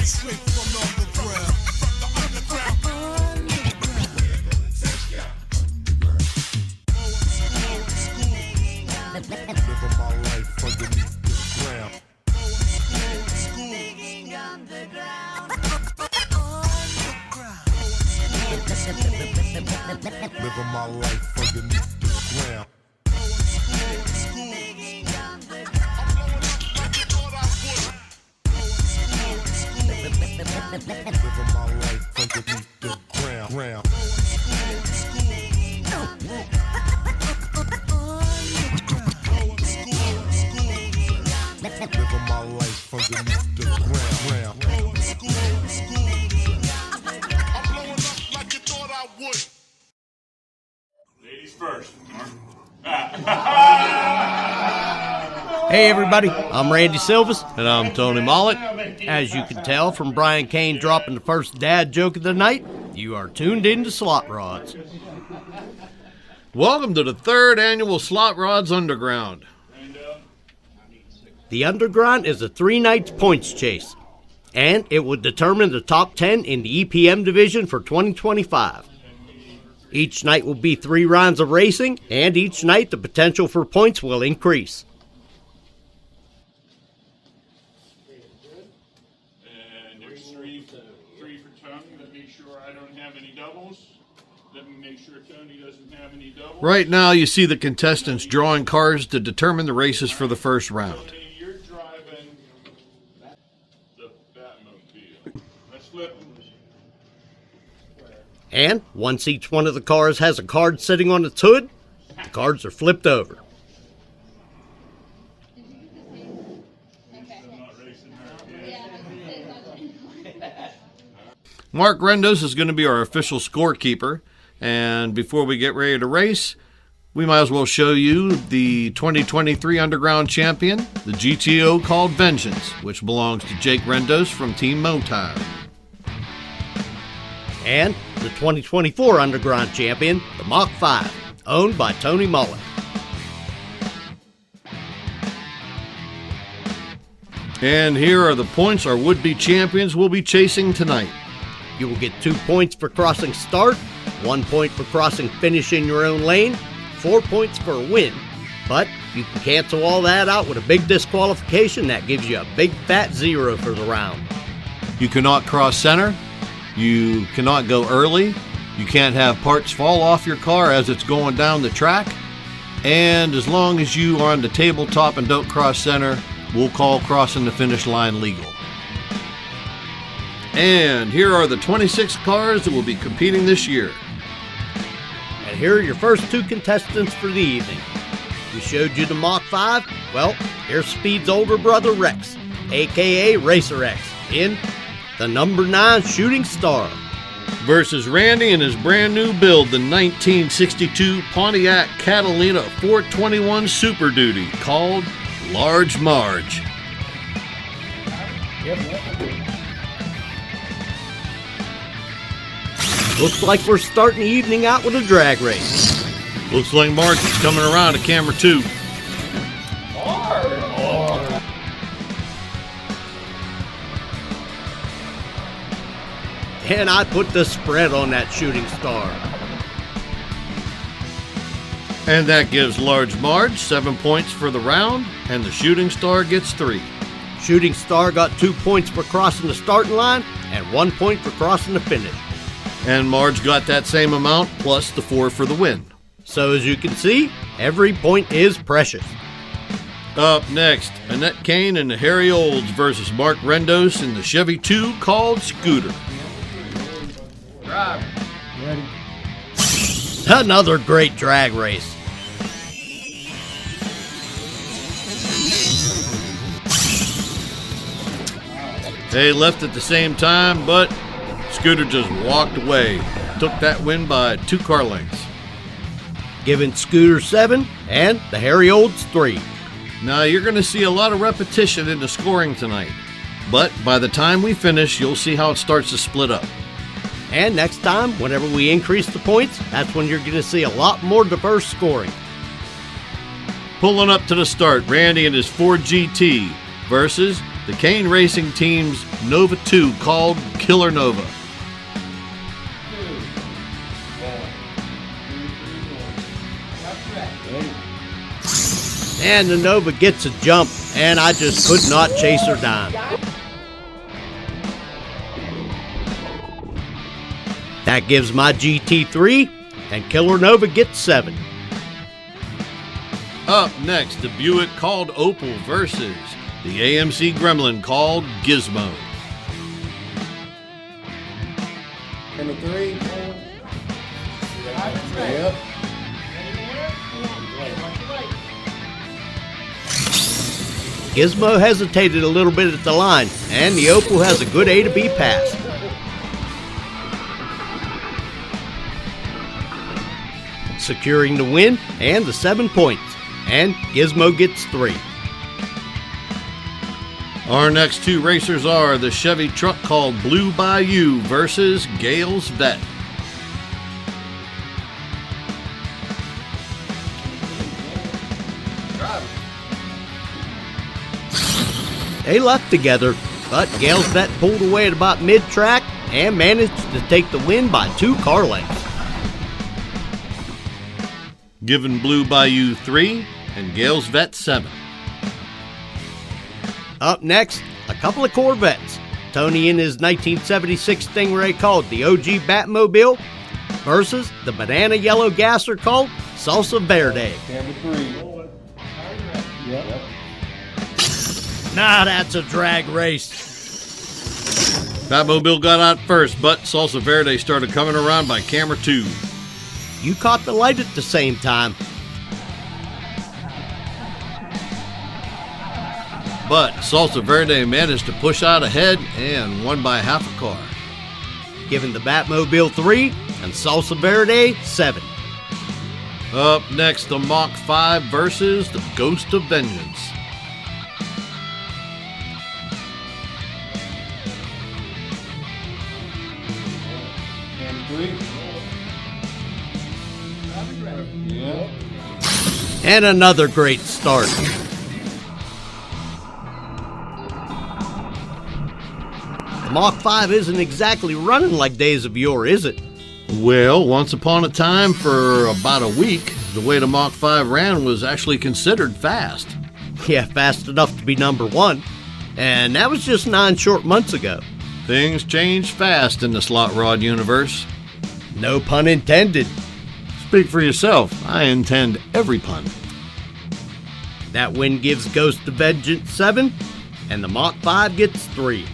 Straight from the underground. Living my life underneath the ground. Living my life underneath the ground. Living my life underneath the ground. Living my life underneath the ground. I'm blowing up like you thought I would. Ladies first. Hey everybody, I'm Randy Silvas. And I'm Tony Mollett. As you can tell from Brian Kane dropping the first dad joke of the night, you are tuned into Slotrods. Welcome to the third annual Slotrods Underground. The Underground is a 3-night points chase, and it will determine the top 10 in the EPM division for 2025. Each night will be 3 rounds of racing, and each night the potential for points will increase. And there's three for Tony. Let me make sure I don't have any doubles. Let me make sure Tony doesn't have any doubles. Right now you see the contestants drawing cards to determine the races for the first round. Tony, you're driving the Batmobile. Let's flip them. And once each one of the cars has a card sitting on its hood, the cards are flipped over. Mark Rendos is going to be our official scorekeeper. And before we get ready to race, we might as well show you the 2023 Underground Champion, the GTO called Vengeance, which belongs to Jake Rendos from Team Motire. And the 2024 Underground Champion, the Mach 5, owned by Tony Mollett. And here are the points our would-be champions will be chasing tonight. You will get 2 points for crossing start, 1 point for crossing finish in your own lane, 4 points for a win. But you can cancel all that out with a big disqualification that gives you a big fat 0 for the round. You cannot cross center. You cannot go early. You can't have parts fall off your car as it's going down the track. And as long as you are on the tabletop and don't cross center, we'll call crossing the finish line legal. And here are the 26 cars that will be competing this year. And here are your first 2 contestants for the evening. We showed you the Mach 5. Well, here's Speed's older brother Rex, aka Racer X, in the number 9 Shooting Star. Versus Randy and his brand new build, the 1962 Pontiac Catalina 421 Super Duty, called Large Marge. Looks like we're starting the evening out with a drag race. Looks like Marge is coming around to camera 2. And I put the spread on that Shooting Star. And that gives Large Marge 7 points for the round, and the Shooting Star gets 3. Shooting Star got 2 points for crossing the starting line and 1 point for crossing the finish. And Marge got that same amount plus the 4 for the win. So as you can see, every point is precious. Up next, Annette Kane and the Harry Olds versus Mark Rendos in the Chevy 2 called Scooter. Ready. Another great drag race. They left at the same time, but Scooter just walked away. Took that win by 2 car lengths. Giving Scooter 7 and the Harry Olds 3. Now you're going to see a lot of repetition in the scoring tonight. But by the time we finish, you'll see how it starts to split up. And next time, whenever we increase the points, that's when you're going to see a lot more diverse scoring. Pulling up to the start, Randy and his Ford GT versus the Kane Racing Team's Nova 2 called Killer Nova. And the Nova gets a jump, and I just could not chase her down. That gives my GT 3, and Killer Nova gets 7. Up next, the Buick called Opal versus the AMC Gremlin called Gizmo. Number 3. Yep. Gizmo hesitated a little bit at the line, and the Opal has a good A to B pass. Securing the win and the 7 points, and Gizmo gets 3. Our next 2 racers are the Chevy truck called Blue Bayou versus Gale's Vet. They left together, but Gale's Vet pulled away at about mid-track and managed to take the win by 2 car lengths. Giving Blue Bayou 3 and Gale's Vet 7. Up next, a couple of Corvettes. Tony in his 1976 Stingray called the OG Batmobile versus the banana yellow gasser called Salsa Verde. Number 3. Yep. Nah, that's a drag race. Batmobile got out first, but Salsa Verde started coming around by camera 2. You caught the light at the same time. But Salsa Verde managed to push out ahead and won by half a car. Giving the Batmobile 3 and Salsa Verde 7. Up next, the Mach 5 versus the Ghost of Vengeance. Number 3. Yep. And another great start. The Mach 5 isn't exactly running like days of yore, is it? Well, once upon a time, for about a week, the way the Mach 5 ran was actually considered fast. Yeah, fast enough to be number 1. And that was just 9 short months ago. Things change fast in the slot rod universe. No pun intended. Speak for yourself. I intend every pun. That win gives Ghost of Vengeance 7, and the Mach 5 gets 3.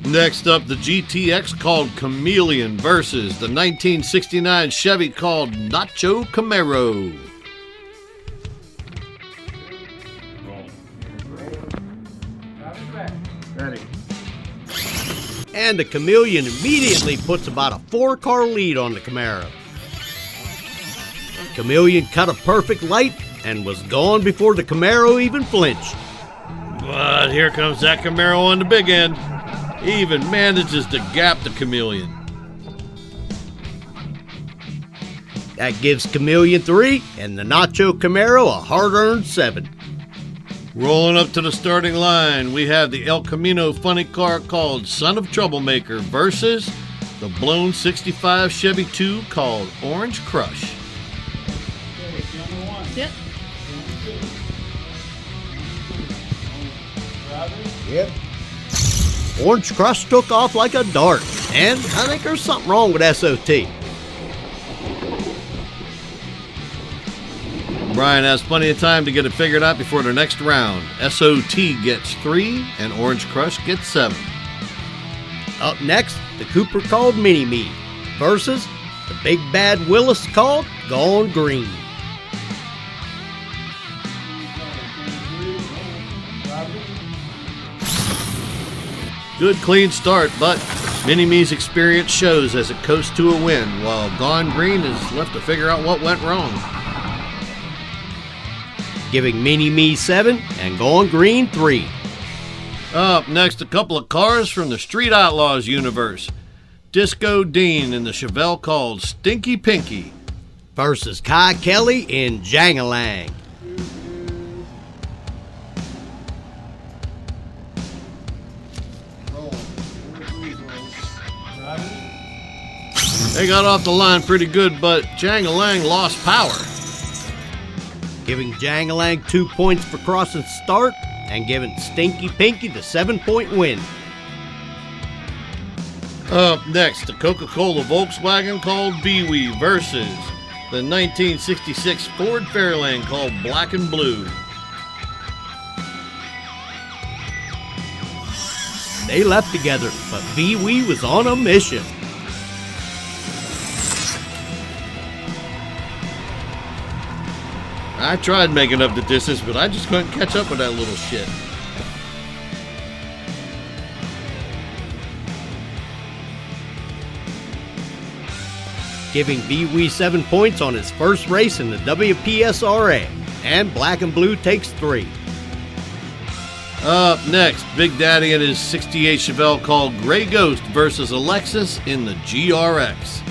Next up, the GTX called Chameleon versus the 1969 Chevy called Nacho Camaro. Ready. And the Chameleon immediately puts about a 4-car lead on the Camaro. Chameleon cut a perfect light and was gone before the Camaro even flinched. But here comes that Camaro on the big end. He even manages to gap the Chameleon. That gives Chameleon 3 and the Nacho Camaro a hard-earned 7. Rolling up to the starting line, we have the El Camino funny car called Son of Troublemaker versus the blown 65 Chevy 2 called Orange Crush. Yep. Yep. Orange Crush took off like a dart, and I think there's something wrong with SOT. Brian has plenty of time to get it figured out before the next round. SOT gets 3 and Orange Crush gets 7. Up next, the Cooper called Mini-Me versus the Big Bad Willis called Gone Green. Good clean start, but Mini-Me's experience shows as it coasts to a win, while Gone Green is left to figure out what went wrong. Giving Mini-Me 7 and Gone Green 3. Up next, a couple of cars from the Street Outlaws universe. Disco Dean in the Chevelle called Stinky Pinky Versus Kai Kelly in Jangalang. They got off the line pretty good, but Jangalang lost power. Giving Jangalang 2 points for crossing start and giving Stinky Pinky the 7-point win. Up next, the Coca-Cola Volkswagen called Bee-Wee versus the 1966 Ford Fairlane called Black and Blue. They left together, but Bee-Wee was on a mission. I tried making up the distance, but I just couldn't catch up with that little shit. Giving Bee-Wee 7 points on his first race in the WPSRA, and Black and Blue takes 3. Up next, Big Daddy and his 68 Chevelle called Gray Ghost versus Alexis in the GRX.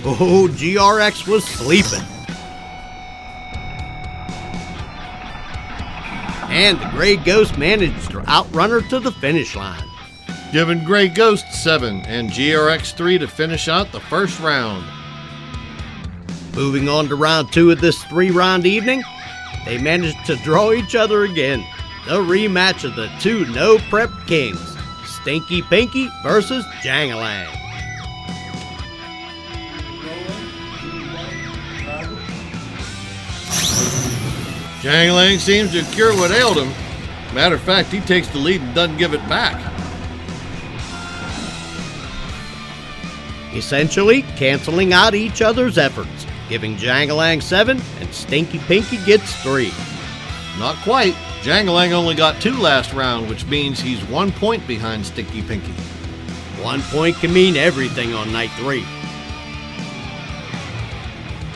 Oh, GRX was sleeping. And the Gray Ghost managed to outrun her to the finish line. Giving Gray Ghost 7 and GRX 3 to finish out the first round. Moving on to round 2 of this 3-round evening, they managed to draw each other again. The rematch of the two no-prep kings, Stinky Pinky versus Jangalang. Jangalang seems to cure what ailed him. Matter of fact, he takes the lead and doesn't give it back. Essentially canceling out each other's efforts, giving Jangalang 7 and Stinky Pinky gets 3. Not quite. Jangalang only got 2 last round, which means he's 1 point behind Stinky Pinky. 1 point can mean everything on night 3.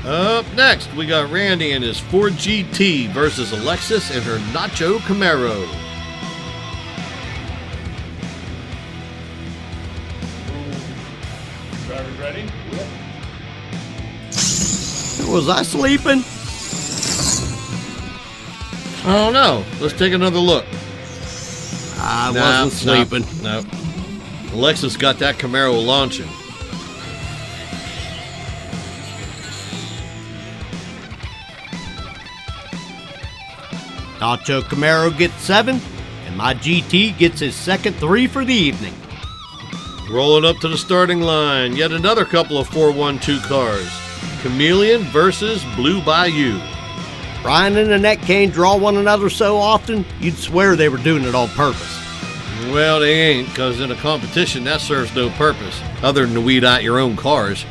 Up next, we got Randy and his Ford GT versus Alexis and her Nacho Camaro. Drivers ready? Was I sleeping? I don't know. Let's take another look. I wasn't sleeping. No. Alexis got that Camaro launching. Nacho Camaro gets 7, and my GT gets his second 3 for the evening. Rolling up to the starting line, yet another couple of 412 cars. Chameleon versus Blue Bayou. Brian and Annette Kane draw one another so often, you'd swear they were doing it on purpose. Well, they ain't, because in a competition, that serves no purpose, other than to weed out your own cars.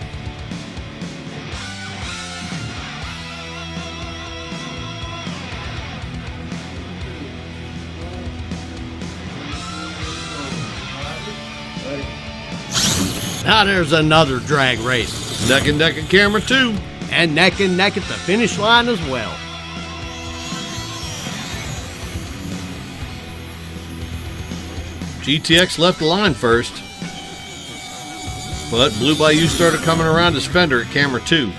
Now there's another drag race. Neck and neck at camera 2. And neck at the finish line as well. GTX left the line first, but Blue Bayou started coming around his fender at camera 2.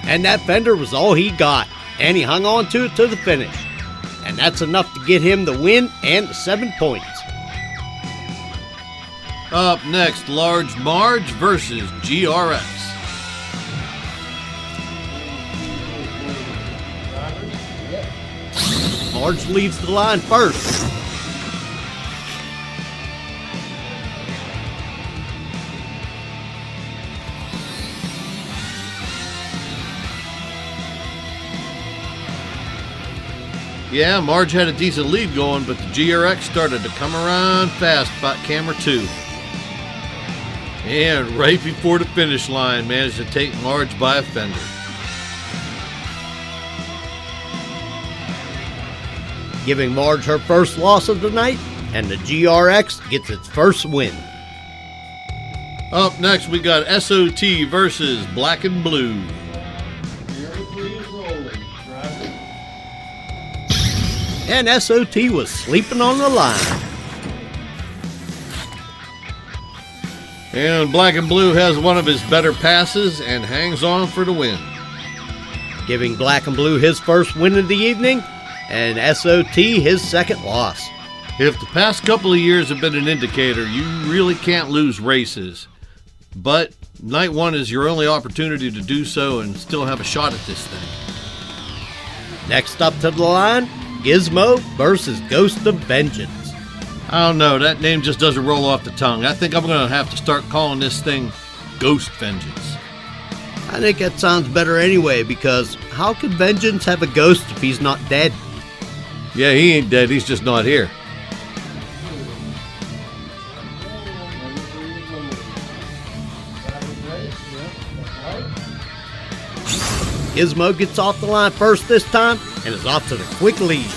And that fender was all he got, and he hung on to it to the finish. And that's enough to get him the win and the 7 points. Up next, Large Marge versus GRX. Marge leads the line first. Yeah, Marge had a decent lead going, but the GRX started to come around fast about camera 2. And right before the finish line, managed to take Marge by a fender. Giving Marge her first loss of the night, and the GRX gets its first win. Up next, we got SOT versus Black and Blue. And SOT was sleeping on the line. And Black and Blue has one of his better passes and hangs on for the win. Giving Black and Blue his first win of the evening, and SOT his second loss. If the past couple of years have been an indicator, you really can't lose races. But night one is your only opportunity to do so and still have a shot at this thing. Next up to the line, Gizmo versus Ghost of Vengeance. I don't know, that name just doesn't roll off the tongue. I think I'm going to have to start calling this thing Ghost Vengeance. I think that sounds better anyway, because how could Vengeance have a ghost if he's not dead? Yeah, he ain't dead, he's just not here. Gizmo gets off the line first this time and is off to the quick lead.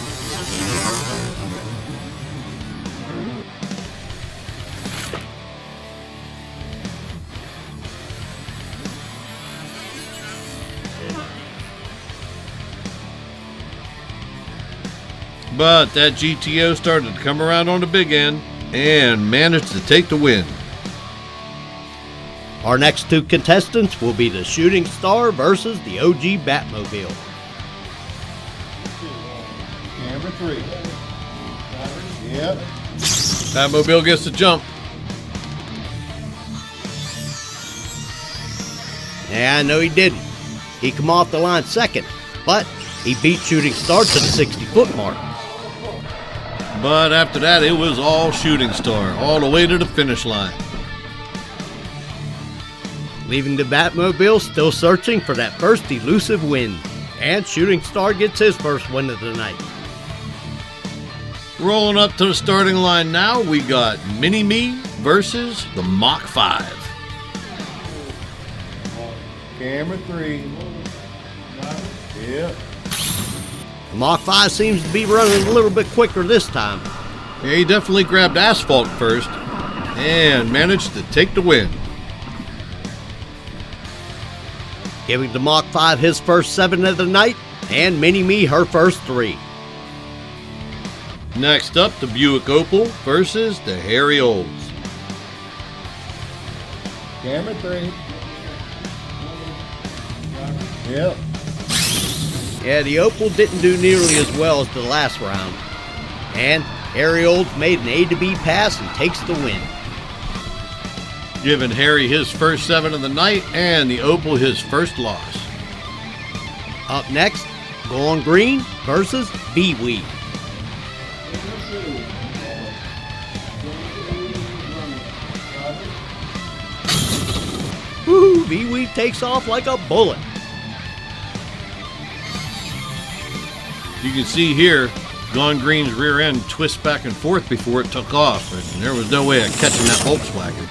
But that GTO started to come around on the big end and managed to take the win. Our next two contestants will be the Shooting Star versus the OG Batmobile. Camera 3. Yep. Batmobile gets the jump. Yeah, no he didn't. He come off the line second, but he beat Shooting Star to the 60-foot mark. But after that, it was all Shooting Star, all the way to the finish line. Leaving the Batmobile still searching for that first elusive win. And Shooting Star gets his first win of the night. Rolling up to the starting line now, we got Mini-Me versus the Mach 5. Camera 3. Yep. The Mach 5 seems to be running a little bit quicker this time. Yeah, he definitely grabbed asphalt first and managed to take the win. Giving the Mach 5 his first 7 of the night, and Mini-Me her first 3. Next up, the Buick Opal versus the Harry Olds. Camera 3. Yep. Yeah, the Opal didn't do nearly as well as the last round. And Harry Olds made an A to B pass and takes the win. Giving Harry his first 7 of the night and the Opal his first loss. Up next, Going Green versus B-Weed. Woo, B-Weed takes off like a bullet. You can see here, Gone Green's rear end twists back and forth before it took off, and there was no way of catching that Volkswagen.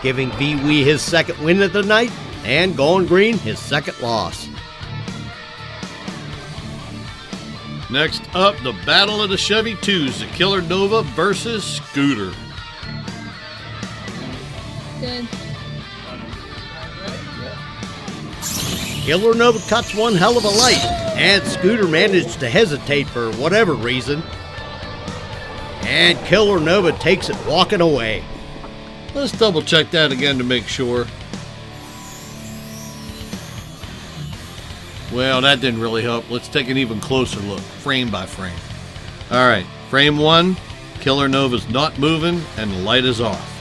Giving B-Wee his second win of the night, and Going Green his second loss. Next up, the Battle of the Chevy 2s, the Killer Nova versus Scooter. Good. Killer Nova cuts one hell of a light, and Scooter managed to hesitate for whatever reason. And Killer Nova takes it walking away. Let's double check that again to make sure. Well, that didn't really help. Let's take an even closer look, frame by frame. All right, frame 1, Killer Nova's not moving and the light is off.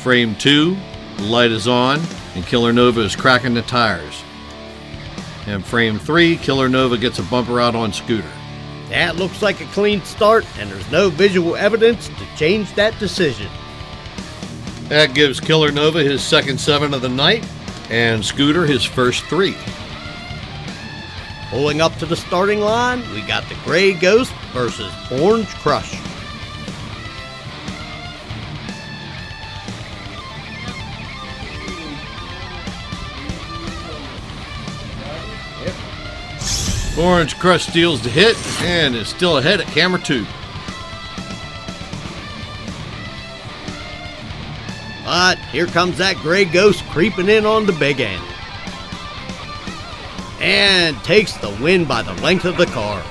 Frame 2, the light is on and Killer Nova is cracking the tires. And frame 3, Killer Nova gets a bumper out on Scooter. That looks like a clean start, and there's no visual evidence to change that decision. That gives Killer Nova his second 7 of the night and Scooter his first 3. Pulling up to the starting line, we got the Gray Ghost versus Orange Crush. Orange Crush steals the hit and is still ahead at camera 2. But here comes that Gray Ghost creeping in on the big end. And takes the win by the length of the car.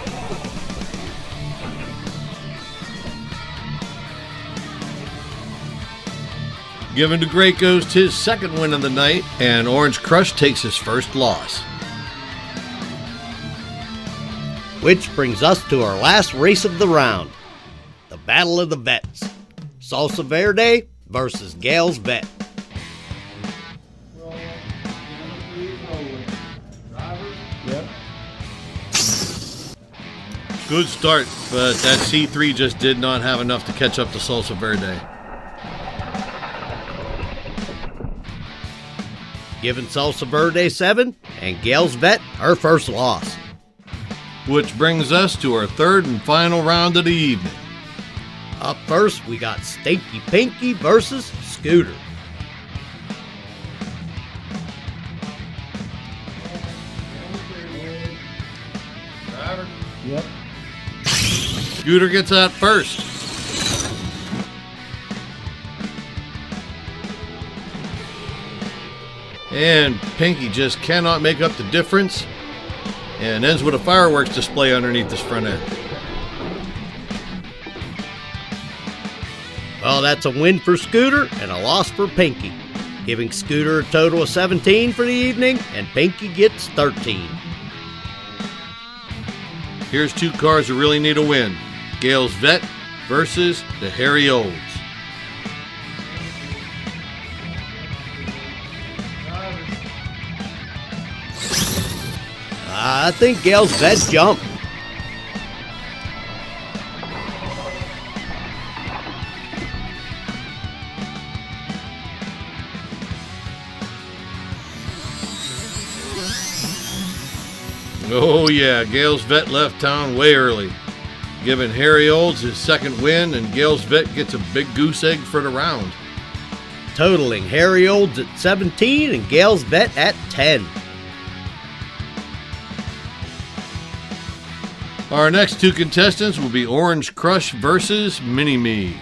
Giving the Great Ghost his second win of the night, and Orange Crush takes his first loss. Which brings us to our last race of the round, the Battle of the Vets. Salsa Verde versus Gales Vet. Yep. Good start, but that C3 just did not have enough to catch up to Salsa Verde. Giving Salsa Verde 7 and Gales Vet her first loss. Which brings us to our third and final round of the evening. Up first, we got Stinky Pinky versus Scooter. Yep. Scooter gets out first. And Pinky just cannot make up the difference and ends with a fireworks display underneath his front end. Well, that's a win for Scooter and a loss for Pinky, giving Scooter a total of 17 for the evening, and Pinky gets 13. Here's two cars who really need a win. Gales Vet versus the Hairy Olds. I think Gales Vet jumped. Oh yeah, Gales Vet left town way early, giving Hairy Olds his second win, and Gales Vet gets a big goose egg for the round. Totaling Hairy Olds at 17 and Gales Vet at 10. Our next two contestants will be Orange Crush versus Mini Me.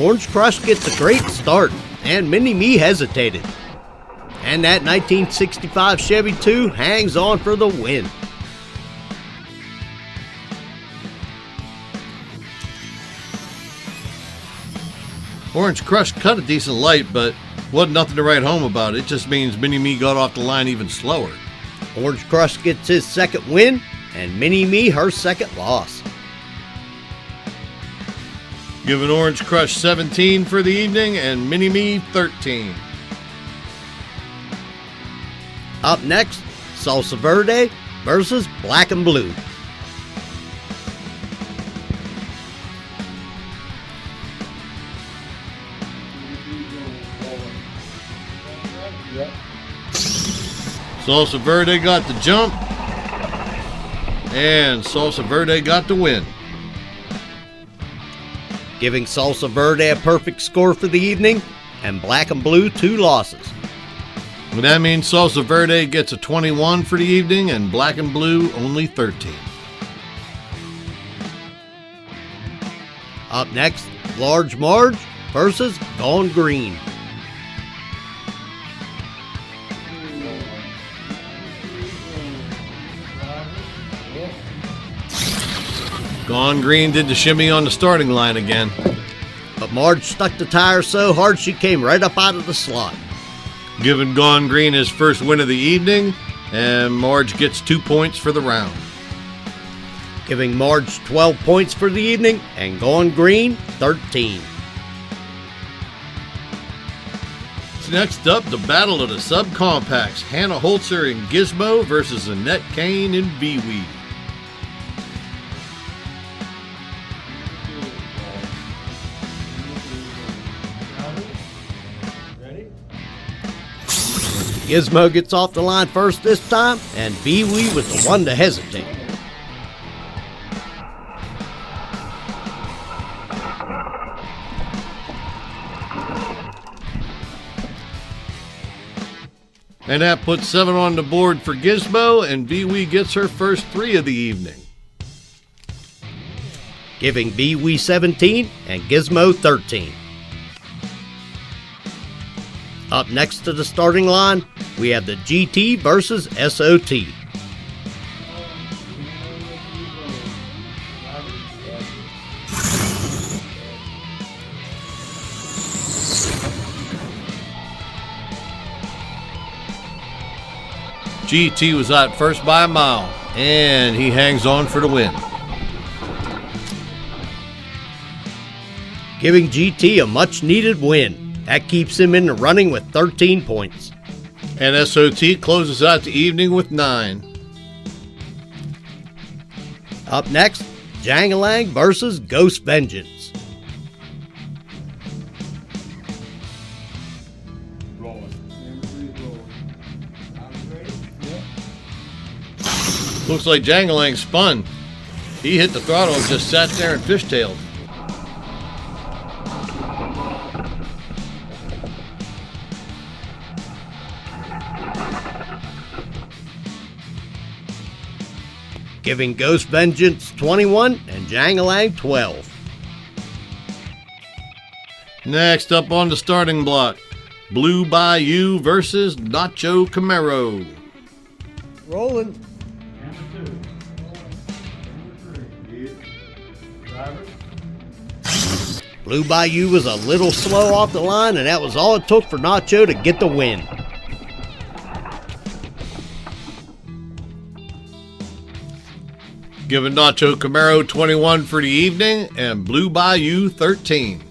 Orange Crush gets a great start, and Mini Me hesitated. And that 1965 Chevy 2 hangs on for the win. Orange Crush cut a decent light, but wasn't nothing to write home about. It just means Mini Me got off the line even slower. Orange Crush gets his second win, and Mini Me her second loss. Giving Orange Crush 17 for the evening and Mini Me 13. Up next, Salsa Verde versus Black and Blue. Yep. Salsa Verde got the jump, and Salsa Verde got the win. Giving Salsa Verde a perfect score for the evening, and Black and Blue 2 losses. Well, that means Salsa Verde gets a 21 for the evening and Black and Blue only 13. Up next, Large Marge versus Gone Green. Gone Green did the shimmy on the starting line again. But Marge stuck the tire so hard she came right up out of the slot. Giving Gone Green his first win of the evening, and Marge gets 2 points for the round. Giving Marge 12 points for the evening, and Gone Green 13. Next up, the battle of the subcompacts. Hannah Holzer and Gizmo versus Annette Kane and Bee-Wee. Gizmo gets off the line first this time, and Bee-Wee was the one to hesitate. And that puts 7 on the board for Gizmo, and Bee-Wee gets her first 3 of the evening. Giving Bee-Wee 17 and Gizmo 13. Up next to the starting line, we have the GT versus SOT. GT was out first by a mile, and he hangs on for the win. Giving GT a much-needed win. That keeps him in the running with 13 points. And SOT closes out the evening with 9. Up next, Jangalang versus Ghost Vengeance. Rolling. Camera 3's rolling. I'm ready? Yep. Looks like Jangalang spun. He hit the throttle and just sat there and fishtailed. Giving Ghost Vengeance 21 and Jangalang 12. Next up on the starting block, Blue Bayou versus Nacho Camaro. Rolling. Camera 2. Camera 3. Driver. Blue Bayou was a little slow off the line, and that was all it took for Nacho to get the win. Giving Nacho Camaro 21 for the evening and Blue Bayou 13.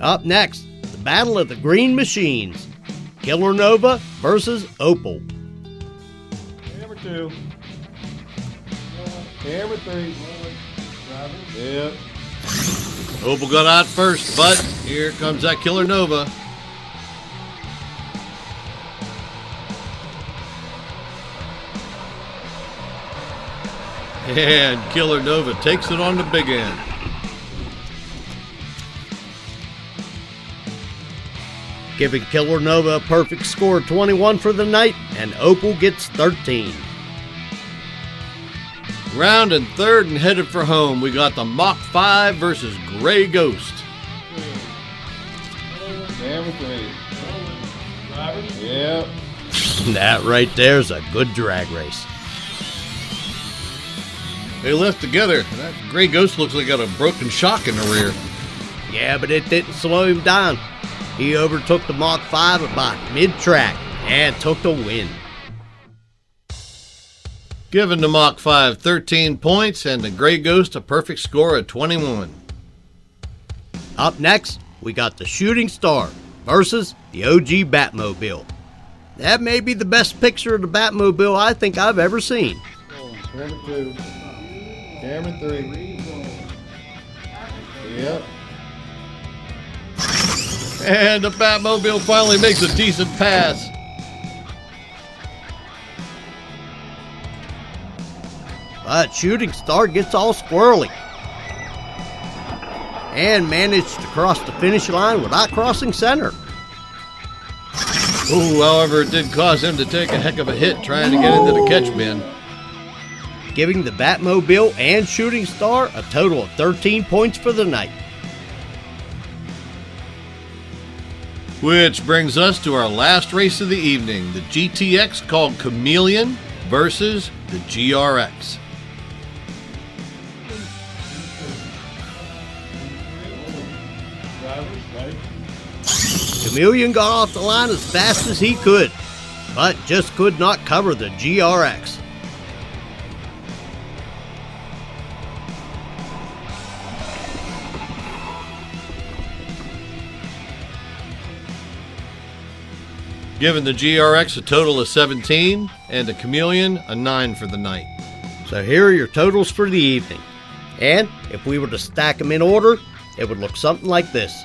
Up next, the Battle of the Green Machines. Killer Nova versus Opal. Camera 2. Camera 3. Driver. Yep. Opal got out first, but here comes that Killer Nova. And Killer Nova takes it on the big end. Giving Killer Nova a perfect score of 21 for the night, and Opal gets 13. Rounding third and headed for home, we got the Mach 5 versus Gray Ghost. Camera 3. Driver. Yep. That right there's a good drag race. They left together. That Gray Ghost looks like got a broken shock in the rear. Yeah, but it didn't slow him down. He overtook the Mach 5 about mid-track and took the win. Giving the Mach 5 13 points and the Gray Ghost a perfect score of 21. Up next, we got the Shooting Star versus the OG Batmobile. That may be the best picture of the Batmobile I think I've ever seen. Camera 2. Camera 3. Yep. And the Batmobile finally makes a decent pass. But Shooting Star gets all squirrely and managed to cross the finish line without crossing center. Ooh, however, it did cause him to take a heck of a hit trying to get into the catch bin. Giving the Batmobile and Shooting Star a total of 13 points for the night. Which brings us to our last race of the evening, the GTX called Chameleon versus the GRX. Driver. Ready? Chameleon got off the line as fast as he could, but just could not cover the GRX. Giving the GRX a total of 17 and the Chameleon a 9 for the night. So here are your totals for the evening. And if we were to stack them in order, it would look something like this.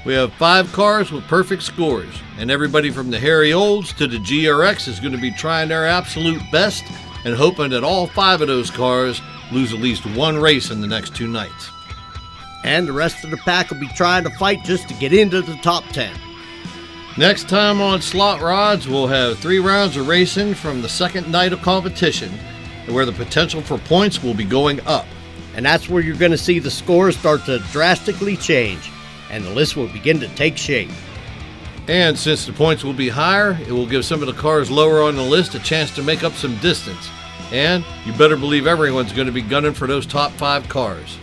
We have 5 cars with perfect scores, and everybody from the Harry Olds to the GRX is going to be trying their absolute best and hoping that all 5 of those cars lose at least one race in the next 2 nights. And the rest of the pack will be trying to fight just to get into the top 10. Next time on Slotrods, we'll have 3 rounds of racing from the second night of competition, where the potential for points will be going up. And that's where you're going to see the scores start to drastically change, and the list will begin to take shape. And since the points will be higher, it will give some of the cars lower on the list a chance to make up some distance. And you better believe everyone's going to be gunning for those top 5 cars.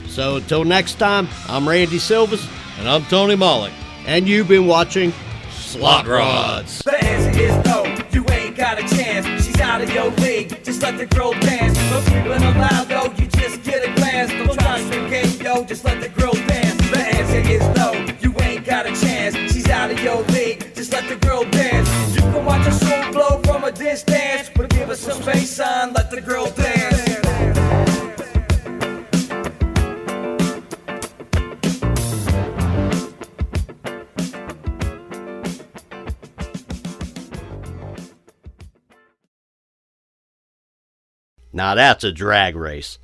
So until next time, I'm Randy Silvas, And I'm Tony Mollick. and you've been watching Slotrods. The answer is no, you ain't got a chance. She's out of your league, just let the girl dance. No sleeping allowed, though, you just get a glance. Don't try to swing game, yo, just let the girl dance. The answer is no, you ain't got a chance. She's out of your league, just let the girl dance. You can watch her soul blow from a distance, but give her some space, son, let the girl dance. Now that's a drag race.